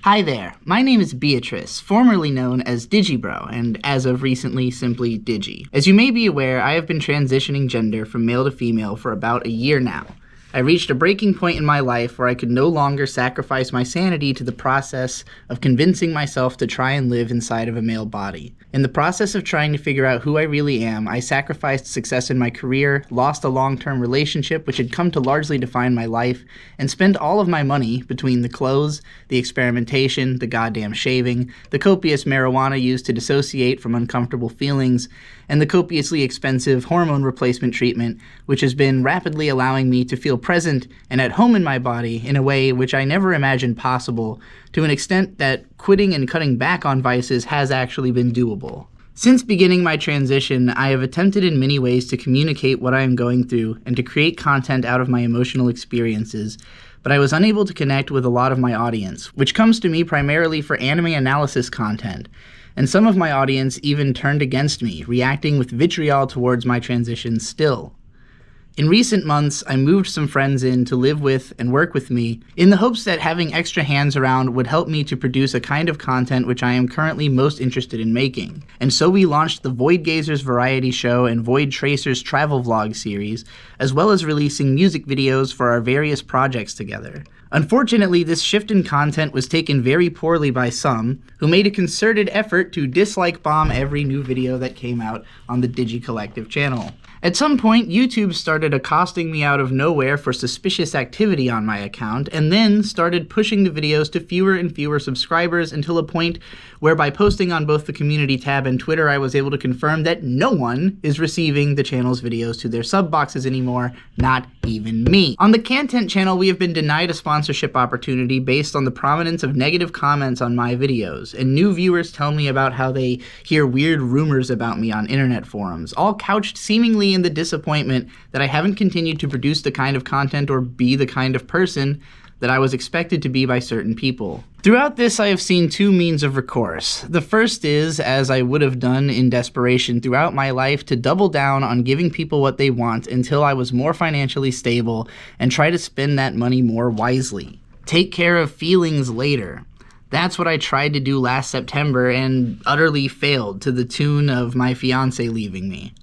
Hi there, my name is Beatrice, formerly known as Digibro, and as of recently, simply Digi. As you may be aware, I have been transitioning gender from male to female for about a year now. I reached a breaking point in my life where I could no longer sacrifice my sanity to the process of convincing myself to try and live inside of a male body. In the process of trying to figure out who I really am, I sacrificed success in my career, lost a long-term relationship which had come to largely define my life, and spent all of my money between the clothes, the experimentation, the goddamn shaving, the copious marijuana used to dissociate from uncomfortable feelings, and the copiously expensive hormone replacement treatment, which has been rapidly allowing me to feel present and at home in my body in a way which I never imagined possible, to an extent that quitting and cutting back on vices has actually been doable. Since beginning my transition, I have attempted in many ways to communicate what I am going through and to create content out of my emotional experiences, but I was unable to connect with a lot of my audience, which comes to me primarily for anime analysis content. And some of my audience even turned against me, reacting with vitriol towards my transition still. In recent months, I moved some friends in to live with and work with me in the hopes that having extra hands around would help me to produce a kind of content which I am currently most interested in making. And so we launched the Void Gazers variety show and Void Tracers travel vlog series, as well as releasing music videos for our various projects together. Unfortunately, this shift in content was taken very poorly by some, who made a concerted effort to dislike bomb every new video that came out on the Digi Collective channel. At some point, YouTube started accosting me out of nowhere for suspicious activity on my account, and then started pushing the videos to fewer and fewer subscribers until a point where by posting on both the community tab and Twitter, I was able to confirm that no one is receiving the channel's videos to their sub boxes anymore, not even me. On the Content channel, we have been denied a sponsorship opportunity based on the prominence of negative comments on my videos, and new viewers tell me about how they hear weird rumors about me on internet forums, all couched seemingly in the disappointment that I haven't continued to produce the kind of content or be the kind of person that I was expected to be by certain people. Throughout this, I have seen two means of recourse. The first is, as I would have done in desperation throughout my life, to double down on giving people what they want until I was more financially stable and try to spend that money more wisely. Take care of feelings later. That's what I tried to do last September and utterly failed, to the tune of my fiance leaving me.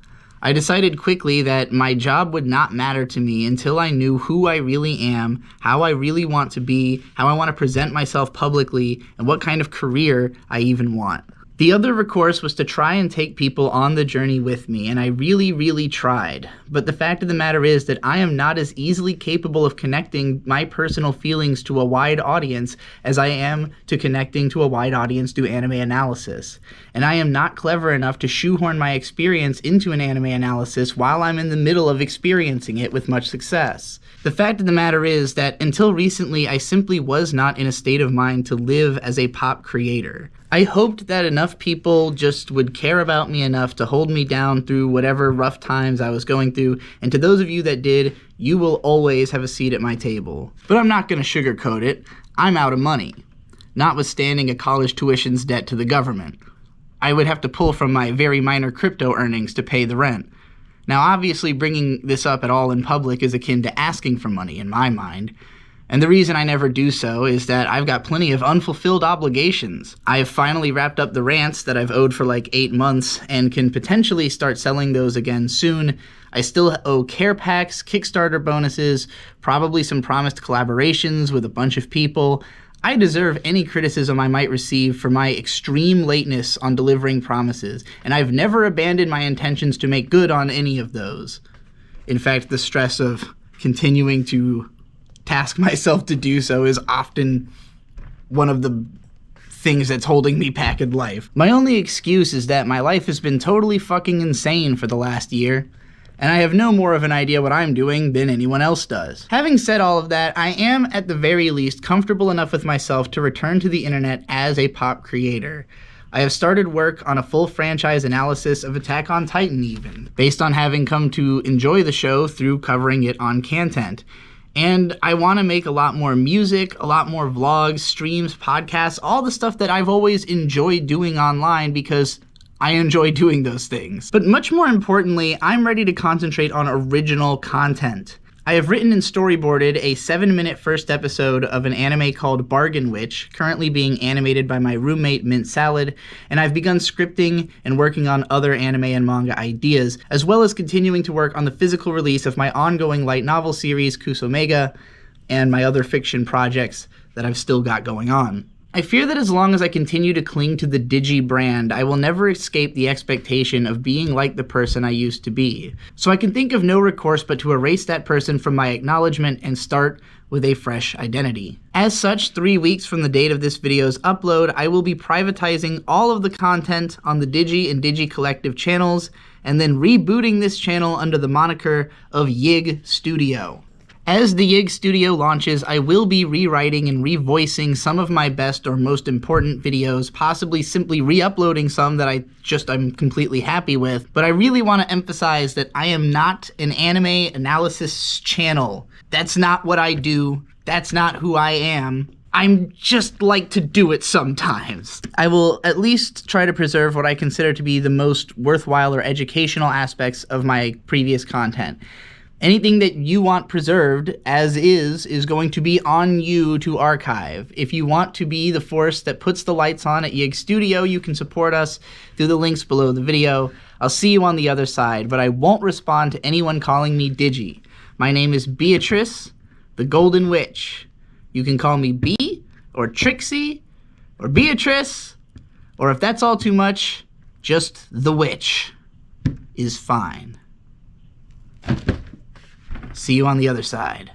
I decided quickly that my job would not matter to me until I knew who I really am, how I really want to be, how I want to present myself publicly, and what kind of career I even want. The other recourse was to try and take people on the journey with me, and I really tried. But the fact of the matter is that I am not as easily capable of connecting my personal feelings to a wide audience as I am to connecting to a wide audience through anime analysis. And I am not clever enough to shoehorn my experience into an anime analysis while I'm in the middle of experiencing it with much success. The fact of the matter is that until recently, I simply was not in a state of mind to live as a pop creator. I hoped that enough people just would care about me enough to hold me down through whatever rough times I was going through, and to those of you that did, you will always have a seat at my table. But I'm not going to sugarcoat it. I'm out of money, notwithstanding a college tuition's debt to the government. I would have to pull from my very minor crypto earnings to pay the rent. Now, obviously, bringing this up at all in public is akin to asking for money in my mind. And the reason I never do so is that I've got plenty of unfulfilled obligations. I have finally wrapped up the rants that I've owed for like 8 months and can potentially start selling those again soon. I still owe care packs, Kickstarter bonuses, probably some promised collaborations with a bunch of people. I deserve any criticism I might receive for my extreme lateness on delivering promises, and I've never abandoned my intentions to make good on any of those. In fact, the stress of continuing to task myself to do so is often one of the things that's holding me back in life. My only excuse is that my life has been totally fucking insane for the last year, and I have no more of an idea what I'm doing than anyone else does. Having said all of that, I am at the very least comfortable enough with myself to return to the internet as a pop creator. I have started work on a full franchise analysis of Attack on Titan even, based on having come to enjoy the show through covering it on Content. And I want to make a lot more music, a lot more vlogs, streams, podcasts, all the stuff that I've always enjoyed doing online because I enjoy doing those things. But much more importantly, I'm ready to concentrate on original content. I have written and storyboarded a 7-minute first episode of an anime called Bargain Witch, currently being animated by my roommate Mint Salad, and I've begun scripting and working on other anime and manga ideas, as well as continuing to work on the physical release of my ongoing light novel series, Kusomega, and my other fiction projects that I've still got going on. I fear that as long as I continue to cling to the Digi brand, I will never escape the expectation of being like the person I used to be. So I can think of no recourse but to erase that person from my acknowledgement and start with a fresh identity. As such, 3 weeks from the date of this video's upload, I will be privatizing all of the content on the Digi and Digi Collective channels, and then rebooting this channel under the moniker of Yig Studio. As the Yig Studio launches, I will be rewriting and revoicing some of my best or most important videos, possibly simply re-uploading some that I'm completely happy with, but I really want to emphasize that I am not an anime analysis channel. That's not what I do. That's not who I am. I'm just like to do it sometimes. I will at least try to preserve what I consider to be the most worthwhile or educational aspects of my previous content. Anything that you want preserved as is going to be on you to archive. If you want to be the force that puts the lights on at Yig Studio, you can support us through the links below the video. I'll see you on the other side, but I won't respond to anyone calling me Digi. My name is Beatrice, the Golden Witch. You can call me Bee, or Trixie, or Beatrice, or if that's all too much, just the Witch is fine. See you on the other side.